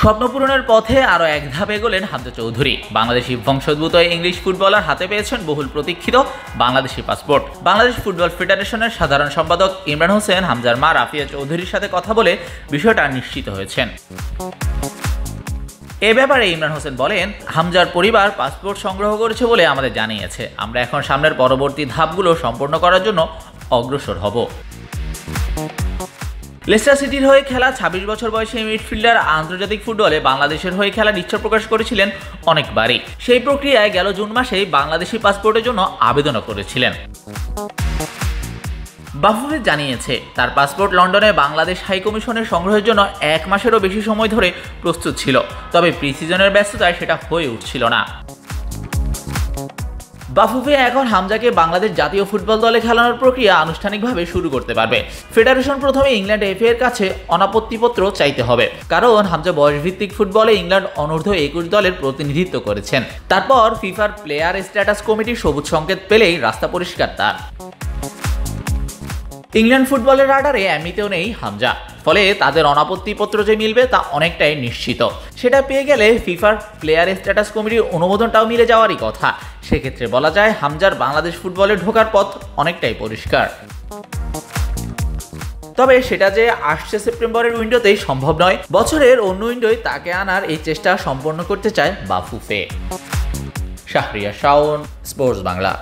স্বপ্ন পূরণের পথে আরও এক ধাপ এগোলেন হামজা চৌধুরী। বাংলাদেশি বংশোদ্ভূত ইংলিশ ফুটবলার হাতে পেয়েছেন বহুল প্রতীক্ষিত বাংলাদেশি পাসপোর্ট। বাংলাদেশ ফুটবল ফেডারেশনের সাধারণ সম্পাদক ইমরান হোসেন হামজার মা রাফিয়া চৌধুরীর সাথে কথা বলে বিষয়টা নিশ্চিত হয়েছেন। এ ব্যাপারে ইমরান হোসেন বলেন, হামজার পরিবার পাসপোর্ট সংগ্রহ করেছে বলে আমাদের জানিয়েছে। আমরা এখন সামনের পরবর্তী ধাপগুলো সম্পন্ন করার জন্য অগ্রসর হব। লেস্টার সিটির হয়ে খেলা ২৬ বছর বয়সী মিডফিল্ডার আন্তর্জাতিক ফুটবলে বাংলাদেশের হয়ে খেলার ইচ্ছা প্রকাশ করেছিলেন অনেকবারই। সেই প্রক্রিয়ায় গেল জুন মাসেই বাংলাদেশি পাসপোর্টের জন্য আবেদনও করেছিলেন। বাফুফে জানিয়েছে, তার পাসপোর্ট লন্ডনে বাংলাদেশ হাইকমিশনের সংগ্রহের জন্য ১ মাসেরও বেশি সময় ধরে প্রস্তুত ছিল, তবে প্রি সিজনের ব্যস্ততায় সেটা হয়ে উঠছিল না। বাফুফে এখন হামজাকে বাংলাদেশ জাতীয় ফুটবল দলে খেলানোর প্রক্রিয়া আনুষ্ঠানিকভাবে শুরু করতে পারবে। ফেডারেশন প্রথমে ইংল্যান্ড এফএ এর কাছে অনাপত্তিপত্র চাইতে হবে, কারণ হামজা বয়সভিত্তিক ফুটবলে ইংল্যান্ড অনূর্ধ্ব ২১ দলের প্রতিনিধিত্ব করেছেন। তারপর ফিফার প্লেয়ার স্ট্যাটাস কমিটির সবুজ সংকেত পেলেই রাস্তা পরিষ্কার তার। ইংল্যান্ড ফুটবলের রাডারে এমনিতেও নেই হামজা, ফলে তাদের অনাপত্তিপত্র যে মিলবে তা অনেকটাই নিশ্চিত। সেটা পেয়ে গেলে ফিফার প্লেয়ার স্ট্যাটাস কমিটির অনুমোদনটাও মিলে যাওয়ারই কথা। সেক্ষেত্রে বলা যায় হামজার বাংলাদেশ ফুটবলে ঢোকার পথ অনেকটাই পরিষ্কার। তবে সেটা যে আসছে সেপ্টেম্বরের উইন্ডোতেই সম্ভব নয়, বছরের অন্য উইন্ডোয় তাকে আনার এই চেষ্টা সম্পন্ন করতে চায় বাফুফে। শাহরিয়ার শাওন, স্পোর্টস বাংলা।